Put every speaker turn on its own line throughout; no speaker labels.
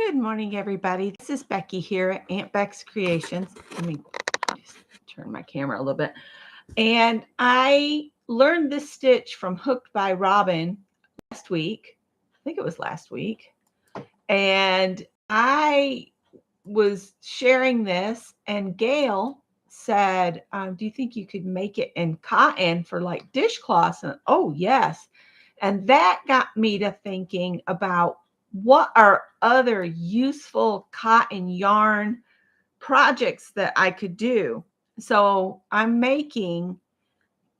Good morning, everybody. This is Becky here at Aunt Beck's Creations. Let me just turn my camera a little bit. And I learned this stitch from Hooked by Robin last week. I think it was last week. And I was sharing this, and Gail said, do you think you could make it in cotton for like dishcloths? And oh, yes. And that got me to thinking about what are other useful cotton yarn projects that I could do. So I'm making,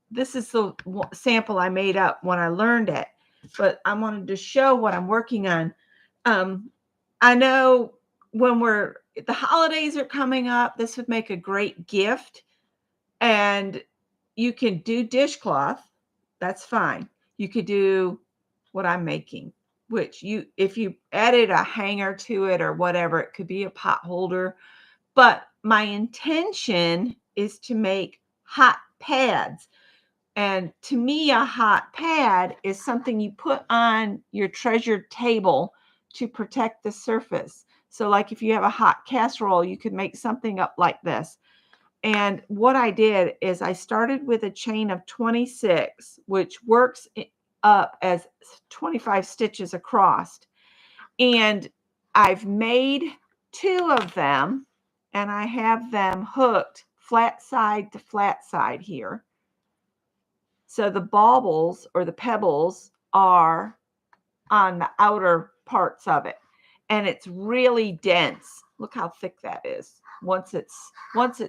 this is the sample I made up when I learned it, but I wanted to show what I'm working on. I know when the holidays are coming up, this would make a great gift, and you can do dishcloth. That's fine. You could do what I'm making, which if you added a hanger to it or whatever, it could be a pot holder. But my intention is to make hot pads. And to me, a hot pad is something you put on your treasured table to protect the surface. So like if you have a hot casserole, you could make something up like this. And what I did is I started with a chain of 26, which works up as 25 stitches across. And I've made 2 of them, and I have them hooked flat side to flat side here. So the baubles or the pebbles are on the outer parts of it, and it's really dense. Look how thick that is. Once it's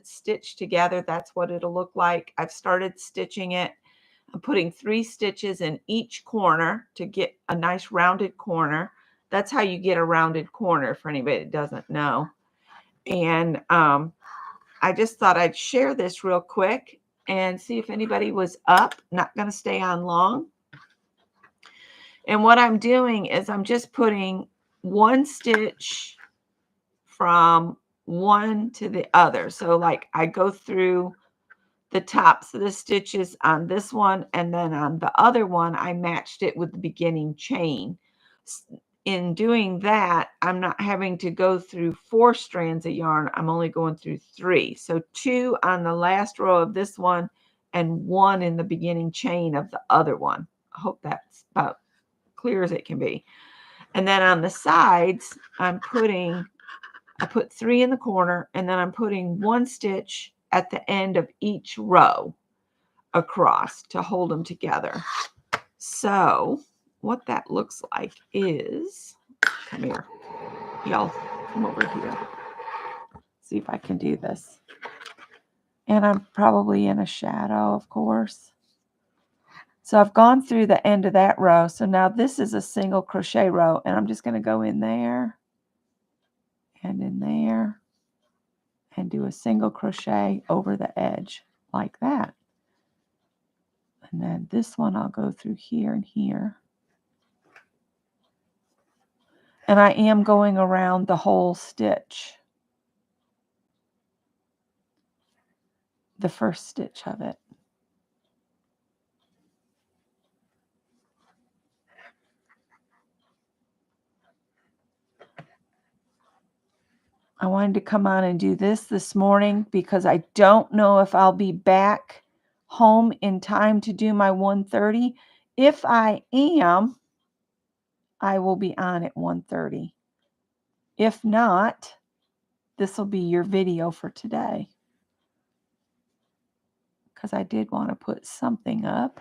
stitched together, that's what it'll look like. I've started stitching it. I'm putting 3 stitches in each corner to get a nice rounded corner. That's how you get a rounded corner for anybody that doesn't know. And I just thought I'd share this real quick and see if anybody was up. Not going to stay on long. And what I'm doing is I'm just putting 1 stitch from one to the other. So like I go through the tops of the stitches on this one, and then on the other one, I matched it with the beginning chain. In doing that, I'm not having to go through 4 strands of yarn. I'm only going through 3. So 2 on the last row of this one and 1 in the beginning chain of the other one. I hope that's about clear as it can be. And then on the sides, I put 3 in the corner, and then I'm putting 1 stitch at the end of each row across to hold them together. So what that looks like is, come here, y'all, come over here. See if I can do this. And I'm probably in a shadow, of course. So I've gone through the end of that row. So now this is a single crochet row, and I'm just going to go in there and in there and do a single crochet over the edge like that. And then this one I'll go through here and here. And I am going around the whole stitch, the first stitch of it. I wanted to come on and do this morning because I don't know if I'll be back home in time to do my 1:30. If I am, I will be on at 1:30. If not, this will be your video for today, because I did want to put something up.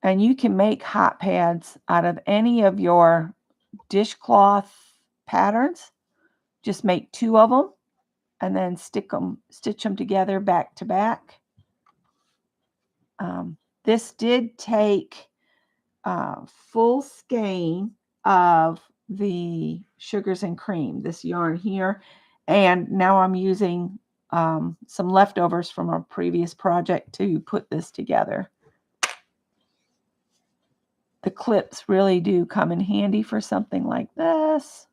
And you can make hot pads out of any of your dishcloth patterns. Just make 2 of them and then stitch them together back to back. This did take full skein of the sugars and cream, this yarn here. And now I'm using some leftovers from a previous project to put this together. The clips really do come in handy for something like this.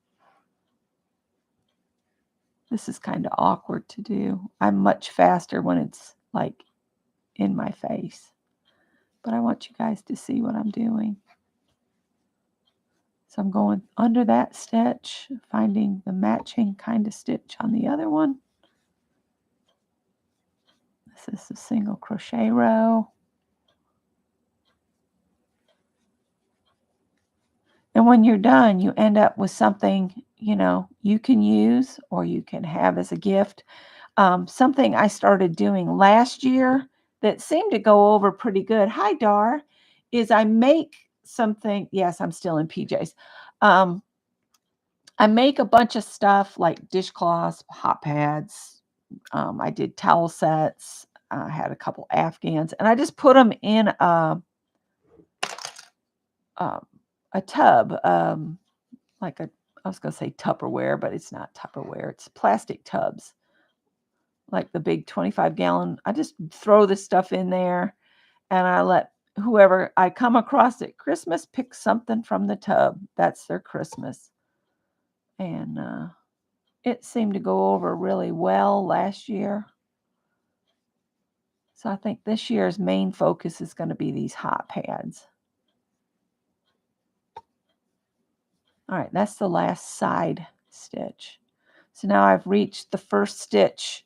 This is kind of awkward to do. I'm much faster when it's like in my face. but I want you guys to see what I'm doing. So I'm going under that stitch, finding the matching kind of stitch on the other one. This is a single crochet row. And when you're done, you end up with something, you can use or you can have as a gift. Something I started doing last year that seemed to go over pretty good. Hi, Dar. Is I make something. Yes, I'm still in PJs. I make a bunch of stuff like dishcloths, hot pads. I did towel sets. I had a couple Afghans, and I just put them in a tub, like I was going to say Tupperware, but it's not Tupperware. It's plastic tubs, like the big 25-gallon. I just throw this stuff in there, and I let whoever I come across at Christmas pick something from the tub. That's their Christmas. And it seemed to go over really well last year. So I think this year's main focus is going to be these hot pads. All right, that's the last side stitch. So now I've reached the first stitch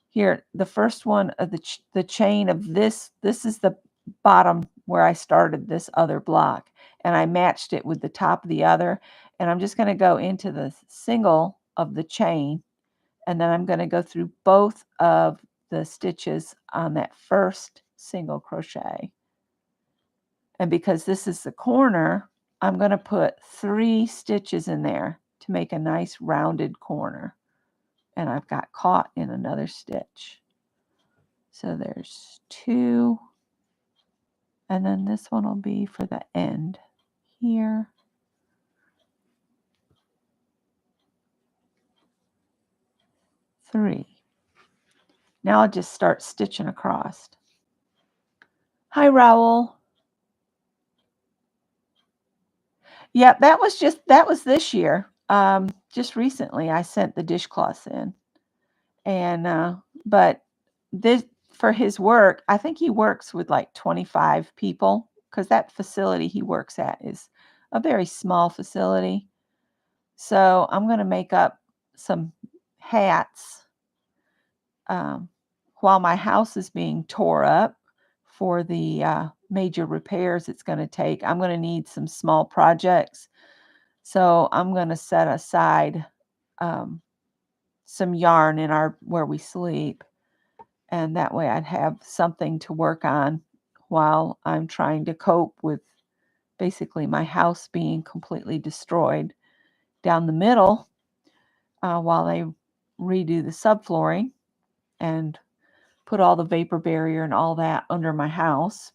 here. The first one of the chain of this is the bottom where I started this other block, and I matched it with the top of the other, and I'm just going to go into the single of the chain, and then I'm going to go through both of the stitches on that first single crochet. And because this is the corner, I'm going to put 3 stitches in there to make a nice rounded corner. And I've got caught in another stitch. So there's 2. And then this one will be for the end here. Three. Now I'll just start stitching across. Hi, Raoul. Yeah, that was this year. Just recently I sent the dishcloths in. And but this for his work, I think he works with like 25 people, because that facility he works at is a very small facility. So I'm going to make up some hats while my house is being tore up for the major repairs it's going to take. I'm going to need some small projects. So I'm going to set aside some yarn in where we sleep. And that way I'd have something to work on while I'm trying to cope with basically my house being completely destroyed down the middle while they redo the subflooring and put all the vapor barrier and all that under my house.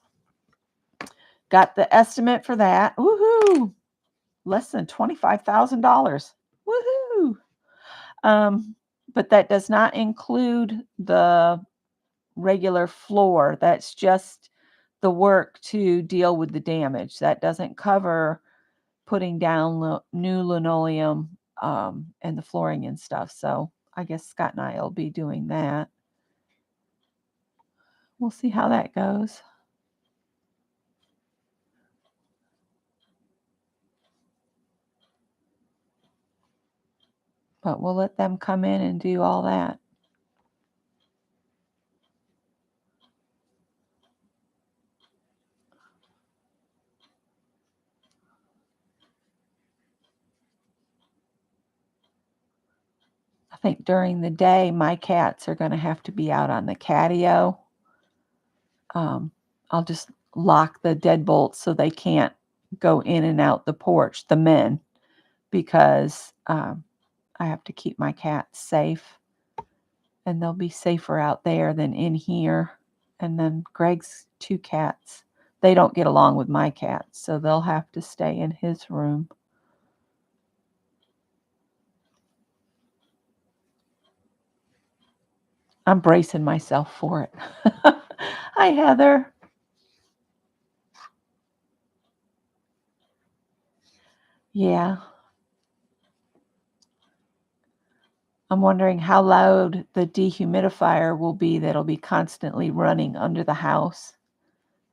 Got the estimate for that. Woohoo! Less than $25,000. Woohoo! But that does not include the regular floor. That's just the work to deal with the damage. That doesn't cover putting down new linoleum and the flooring and stuff. So I guess Scott and I will be doing that. We'll see how that goes. But we'll let them come in and do all that. I think during the day, my cats are going to have to be out on the catio. I'll just lock the deadbolts so they can't go in and out the porch, the men, because I have to keep my cats safe. And they'll be safer out there than in here. And then Greg's 2 cats, they don't get along with my cats, so they'll have to stay in his room. I'm bracing myself for it. Hi, Heather. Yeah. I'm wondering how loud the dehumidifier will be that'll be constantly running under the house.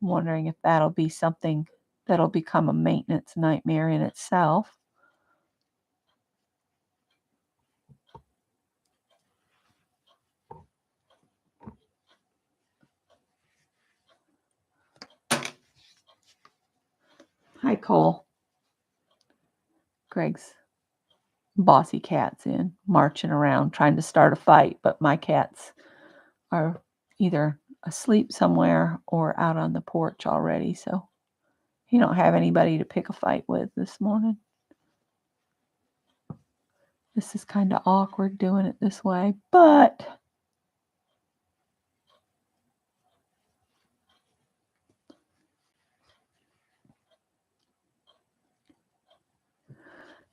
I'm wondering if that'll be something that'll become a maintenance nightmare in itself. Hi, Cole. Greg's bossy cat's in, marching around, trying to start a fight, but my cats are either asleep somewhere or out on the porch already, so he don't have anybody to pick a fight with this morning. This is kind of awkward doing it this way, but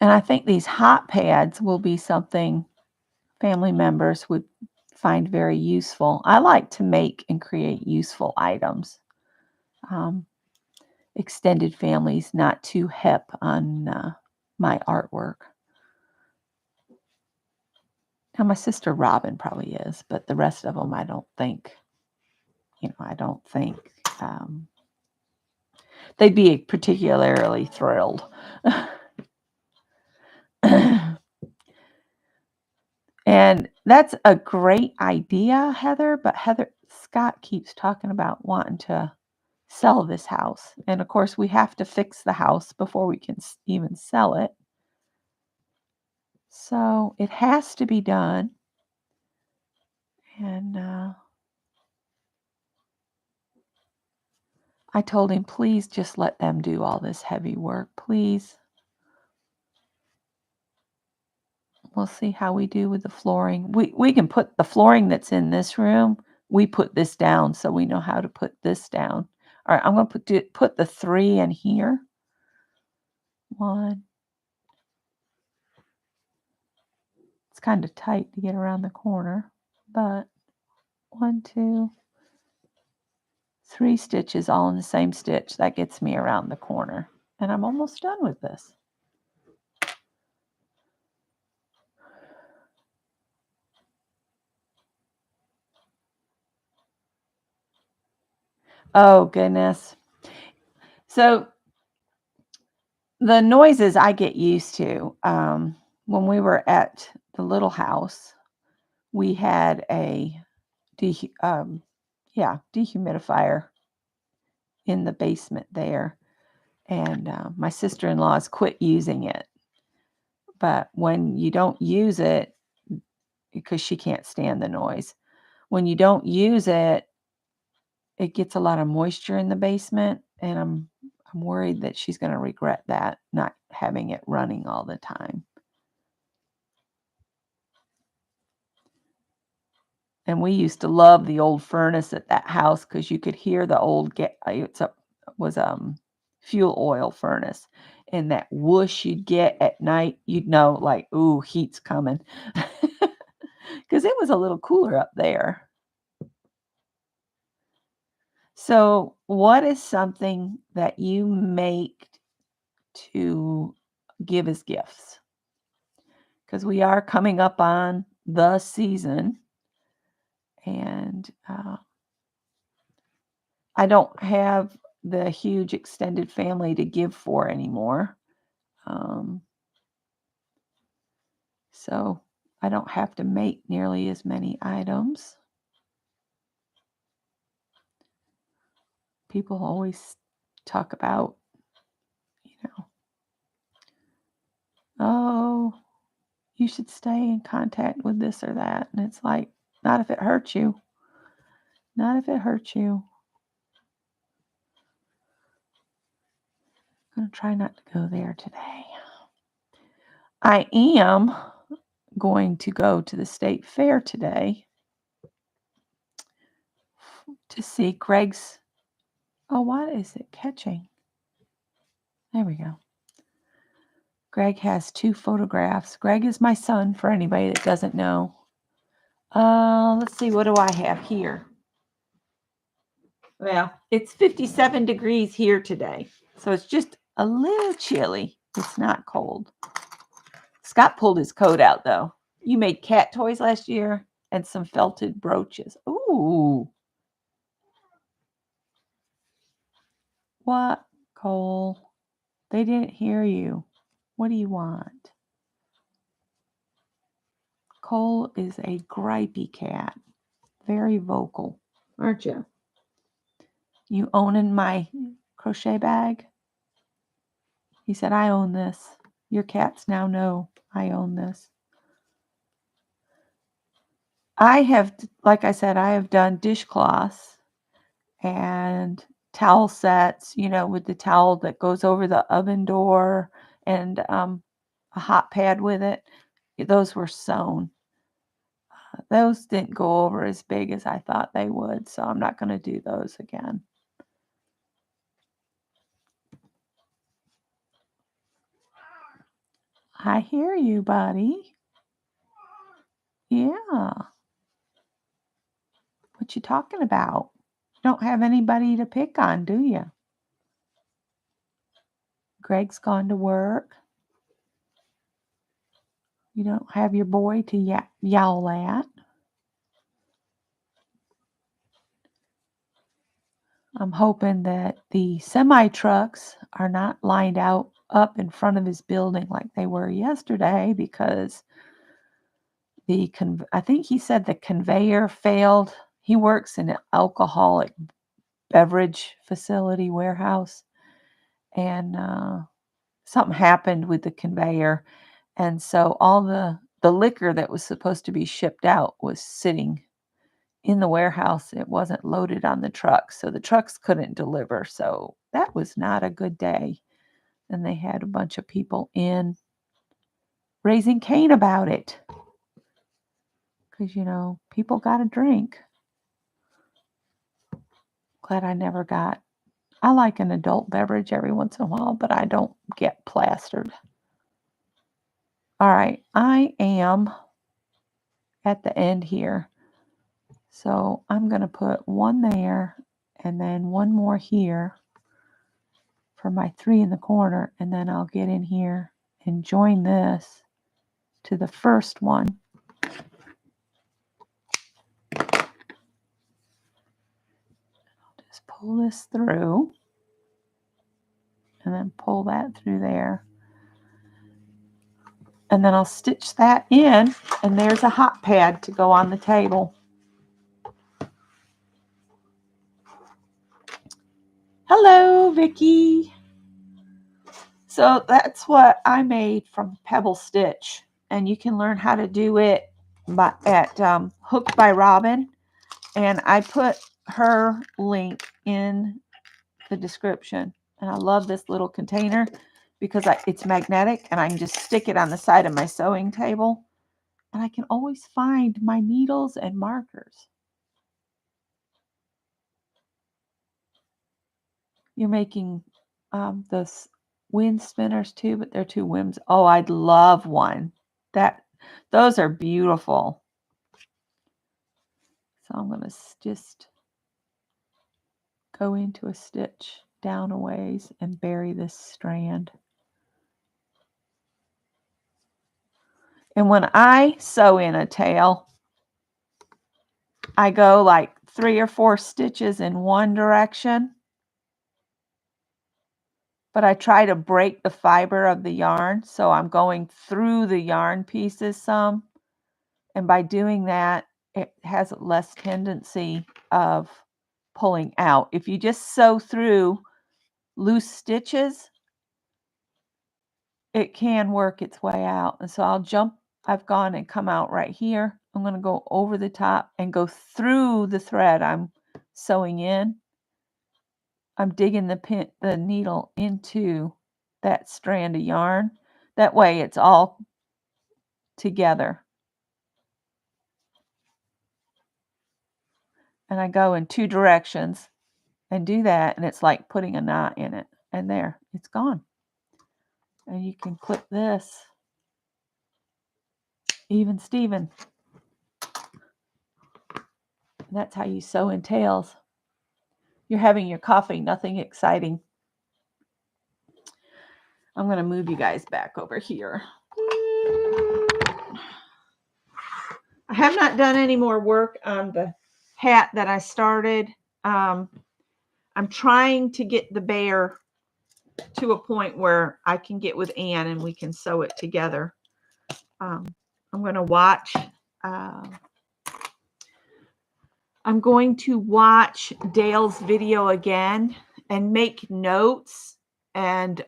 and I think these hot pads will be something family members would find very useful. I like to make and create useful items. Extended families not too hip on my artwork. Now, my sister Robin probably is, but the rest of them, I don't think, they'd be particularly thrilled. And that's a great idea, Heather, but Scott keeps talking about wanting to sell this house. And of course, we have to fix the house before we can even sell it. So it has to be done. And I told him, please just let them do all this heavy work, please. We'll see how we do with the flooring. We can put the flooring that's in this room. We put this down so we know how to put this down. All right, I'm going to put the 3 in here. 1. It's kind of tight to get around the corner, but 1, 2, 3 stitches all in the same stitch. That gets me around the corner. And I'm almost done with this. Oh, goodness. So the noises I get used to. When we were at the little house, we had a dehumidifier in the basement there. And my sister-in-law's quit using it. But when you don't use it, because she can't stand the noise, when you don't use it, it gets a lot of moisture in the basement, and I'm worried that she's going to regret that, not having it running all the time. And we used to love the old furnace at that house because you could hear the old fuel oil furnace, and that whoosh you'd get at night, you'd know like, ooh, heat's coming, because it was a little cooler up there. So, what is something that you make to give as gifts? Because we are coming up on the season, and I don't have the huge extended family to give for anymore. So I don't have to make nearly as many items. People always talk about, oh, you should stay in contact with this or that. And it's like, not if it hurts you. Not if it hurts you. I'm going to try not to go there today. I am going to go to the state fair today to see Greg's. Oh, what is it catching? There we go. Greg has 2 photographs. Greg is my son, for anybody that doesn't know. Let's see, what do I have here? Well, it's 57 degrees here today, so it's just a little chilly. It's not cold. Scott pulled his coat out, though. You made cat toys last year and some felted brooches. Ooh. What, Cole? They didn't hear you. What do you want? Cole is a gripey cat. Very vocal. Aren't you? You owning my crochet bag? He said, I own this. Your cats now know I own this. I have, like I said, I have done dishcloths and towel sets, with the towel that goes over the oven door and a hot pad with it. Those were sewn. Those didn't go over as big as I thought they would, so I'm not going to do those again. I hear you, buddy. Yeah. What you talking about? You don't have anybody to pick on, do you? Greg's gone to work. You don't have your boy to yowl at. I'm hoping that the semi-trucks are not lined out up in front of his building like they were yesterday, because I think he said the conveyor failed. He works in an alcoholic beverage facility warehouse, and something happened with the conveyor, and so all the liquor that was supposed to be shipped out was sitting in the warehouse. It wasn't loaded on the trucks, so the trucks couldn't deliver. So that was not a good day. And they had a bunch of people in raising Cain about it, because people got to drink. Glad I like an adult beverage every once in a while, but I don't get plastered. All right, I am at the end here, so I'm going to put one there and then one more here for my 3 in the corner, and then I'll get in here and join this to the first one. I'll just pull this through and then pull that through there. And then I'll stitch that in, and there's a hot pad to go on the table. Hello, Vicki. So that's what I made from Pebble Stitch, and you can learn how to do it at Hooked by Robin, and I put her link in the description. And I love this little container because it's magnetic, and I can just stick it on the side of my sewing table, and I can always find my needles and markers. You're making those wind spinners too, but they're 2 whims. Oh, I'd love one. Those are beautiful. So I'm going to just go into a stitch down a ways and bury this strand. And when I sew in a tail, I go like 3 or 4 stitches in one direction, but I try to break the fiber of the yarn, so I'm going through the yarn pieces some, and by doing that, it has less tendency of pulling out. If you just sew through loose stitches, it can work its way out. And so I've gone and come out right here. I'm going to go over the top and go through the thread I'm sewing in. I'm digging the needle into that strand of yarn. That way it's all together. And I go in 2 directions and do that, and it's like putting a knot in it. And there, it's gone. And you can clip this even Steven. And that's how you sew in tails. You're having your coffee, nothing exciting. I'm going to move you guys back over here. I have not done any more work on the hat that I started. I'm trying to get the bear to a point where I can get with Ann and we can sew it together. I'm going to watch. I'm going to watch Dale's video again and make notes. And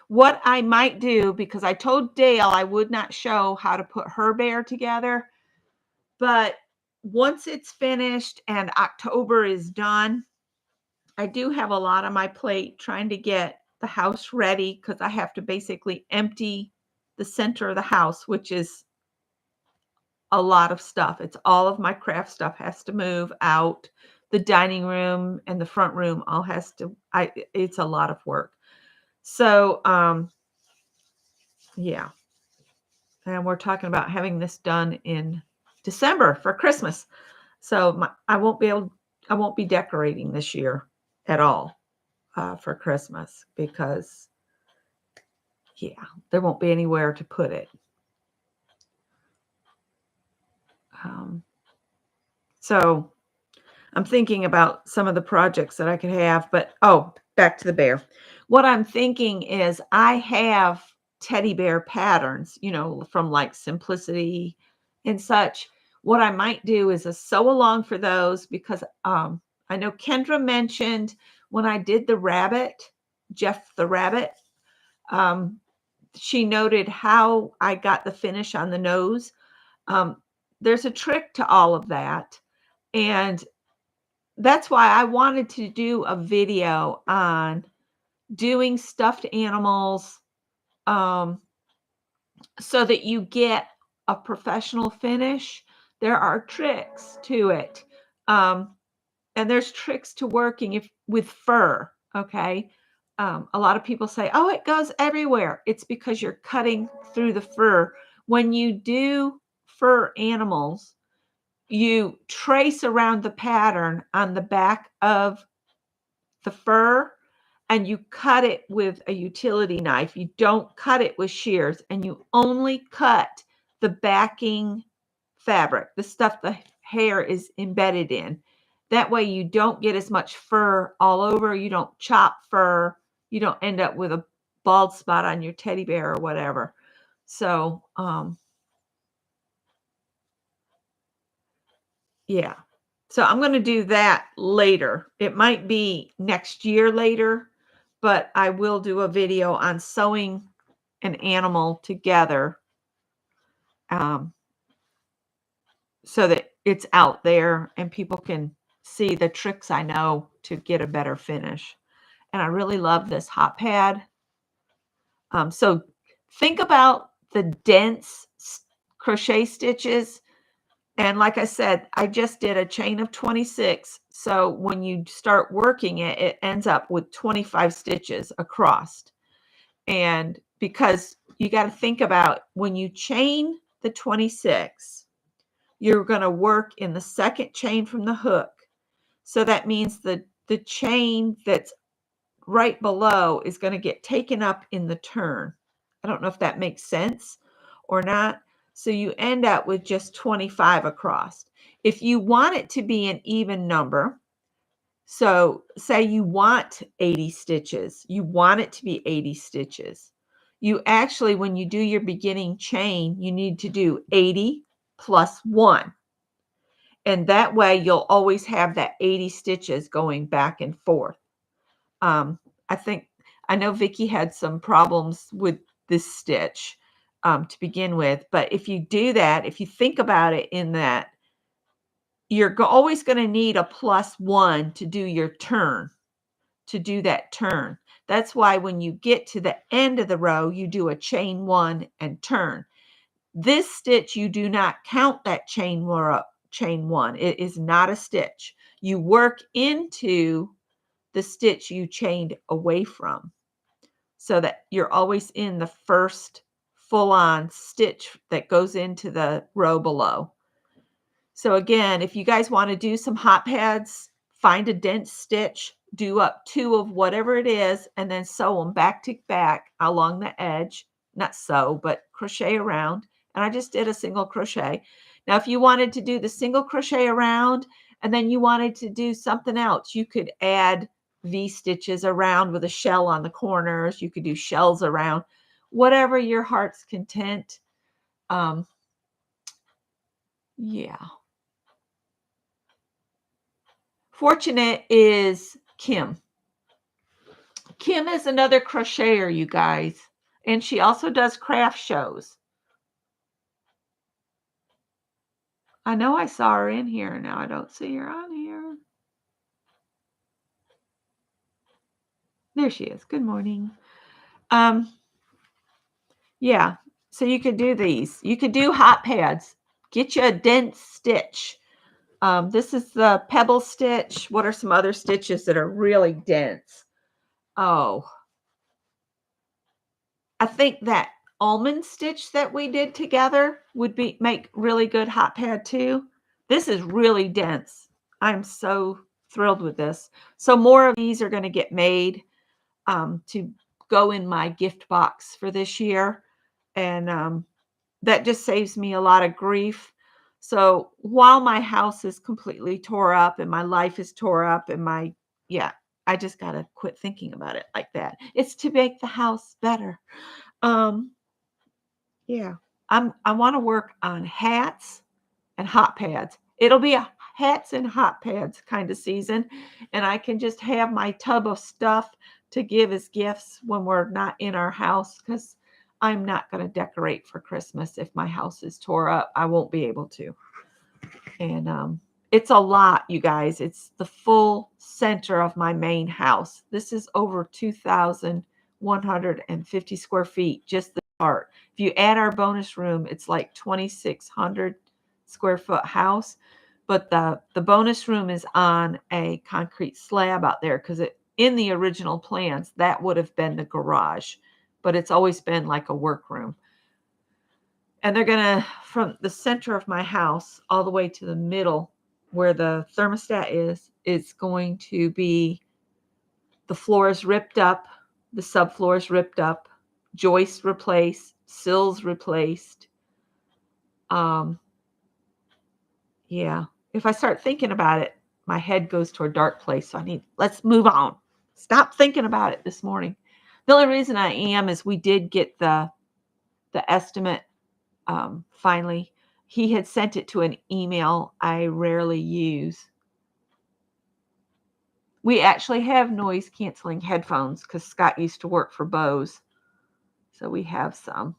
what I might do, because I told Dale I would not show how to put her bear together, but once it's finished and October is done, I do have a lot on my plate trying to get the house ready, because I have to basically empty the center of the house, which is a lot of stuff. It's all of my craft stuff has to move out. The dining room and the front room all has to, it's a lot of work. So, yeah. And we're talking about having this done in December for Christmas. So I won't be decorating this year at all for Christmas, because yeah, there won't be anywhere to put it. So I'm thinking about some of the projects that I could have, but back to the bear. What I'm thinking is I have teddy bear patterns, from like Simplicity and such. What I might do is a sew along for those, because I know Kendra mentioned when I did the rabbit, Jeff the rabbit, she noted how I got the finish on the nose. There's a trick to all of that. And that's why I wanted to do a video on doing stuffed animals, so that you get a professional finish. There are tricks to it. And there's tricks to working with fur. Okay. A lot of people say, oh, it goes everywhere. It's because you're cutting through the fur. When you do fur animals, you trace around the pattern on the back of the fur and you cut it with a utility knife. You don't cut it with shears, and you only cut the backing fabric, the stuff the hair is embedded in. That way you don't get as much fur all over. You don't chop fur. You don't end up with a bald spot on your teddy bear or whatever. So, yeah. So I'm going to do that later. It might be next year later, but I will do a video on sewing an animal together, so that it's out there and people can see the tricks I know to get a better finish. And I really love this hot pad. So think about the dense crochet stitches. And like I said, I just did a chain of 26. So when you start working it, it ends up with 25 stitches across. And because you got to think about when you chain the 26, you're going to work in the second chain from the hook. So that means the chain that's right below is going to get taken up in the turn. I don't know if that makes sense or not. So you end up with just 25 across. If you want it to be an even number, so say you want 80 stitches, you want it to be 80 stitches. You actually, when you do your beginning chain, you need to do 80 plus 1. And that way you'll always have that 80 stitches going back and forth. I know Vicki had some problems with this stitch to begin with, but if you do that, if you think about it in that, you're always going to need a plus 1 to do your turn, to do that turn. That's why when you get to the end of the row, you do a chain 1 and turn. This stitch, you do not count that chain 1. It is not a stitch. You work into the stitch you chained away from, so that you're always in the first full-on stitch that goes into the row below. So again, if you guys want to do some hot pads, find a dense stitch, do up 2 of whatever it is, and then sew them back to back along the edge. Not sew, but crochet around. And I just did a single crochet. Now, if you wanted to do the single crochet around and then you wanted to do something else, you could add V-stitches around with a shell on the corners. You could do shells around, whatever your heart's content. Um, yeah. Fortunate is Kim. Kim is another crocheter, you guys, and she also does craft shows. I know I saw her in here. Now I don't see her on here. There she is. Good morning. Yeah. So you could do these. You could do hot pads. Get you a dense stitch. This is the pebble stitch. What are some other stitches that are really dense? Oh, I think that almond stitch that we did together would make really good hot pad too. This is really dense. I'm so thrilled with this. So more of these are going to get made to go in my gift box for this year. And that just saves me a lot of grief. So while my house is completely tore up and my life is tore up and yeah, I just got to quit thinking about it like that. It's to make the house better. Um, yeah, I want to work on hats and hot pads. It'll be a hats and hot pads kind of season, and I can just have my tub of stuff to give as gifts when we're not in our house, because I'm not going to decorate for Christmas if my house is tore up. I won't be able to. And it's a lot, you guys. It's the full center of my main house. This is over 2,150 square feet, just the part. If you add our bonus room, it's like 2,600 square foot house. But the bonus room is on a concrete slab out there, because in the original plans, that would have been the garage. But it's always been like a workroom. And they're going to, from the center of my house all the way to the middle where the thermostat is, it's going to be, the floor is ripped up, the subfloor is ripped up, joists replaced, sills replaced. Yeah, if I start thinking about it, my head goes to a dark place. So let's move on. Stop thinking about it this morning. The only reason I am is we did get the estimate. Finally, he had sent it to an email I rarely use. We actually have noise canceling headphones because Scott used to work for Bose. So we have some.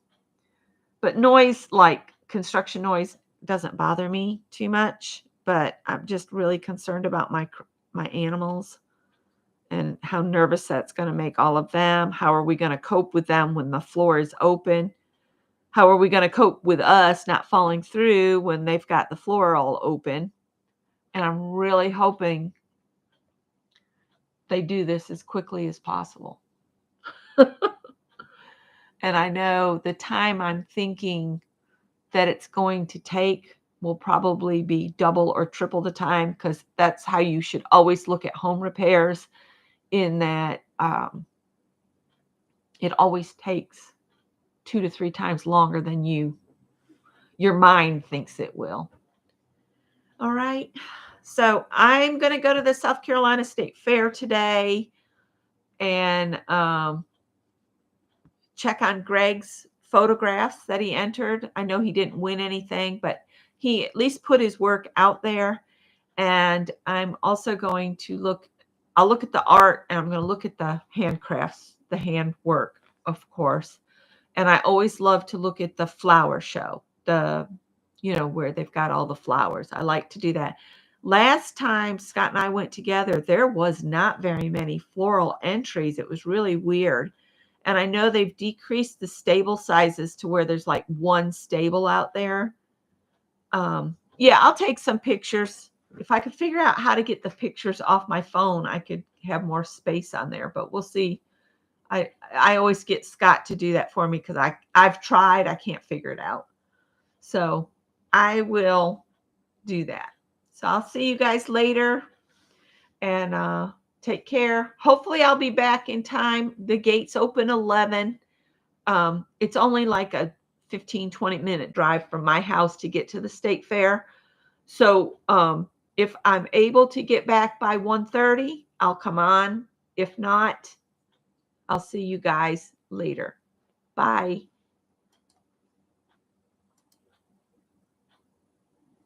But noise, like construction noise, doesn't bother me too much. But I'm just really concerned about my animals and how nervous that's going to make all of them. How are we going to cope with them when the floor is open? How are we going to cope with us not falling through when they've got the floor all open? And I'm really hoping they do this as quickly as possible. And I know the time I'm thinking that it's going to take will probably be double or triple the time, because that's how you should always look at home repairs, in that it always takes 2 to 3 times longer than your mind thinks it will. All right. So I'm going to go to the South Carolina State Fair today and check on Greg's photographs that he entered. I know he didn't win anything, but he at least put his work out there. And I'm also going to I'll look at the art, and I'm going to look at the handcrafts, the handwork, of course. And I always love to look at the flower show, where they've got all the flowers. I like to do that. Last time Scott and I went together, there was not very many floral entries. It was really weird. And I know they've decreased the stable sizes to where there's like one stable out there. Yeah, I'll take some pictures. If I could figure out how to get the pictures off my phone, I could have more space on there, but we'll see. I always get Scott to do that for me, because I've tried. I can't figure it out. So I will do that. So I'll see you guys later, and take care. Hopefully I'll be back in time. The gates open 11. It's only like a 15, 20-minute drive from my house to get to the state fair. So If I'm able to get back by 1:30, I'll come on. If not, I'll see you guys later. Bye.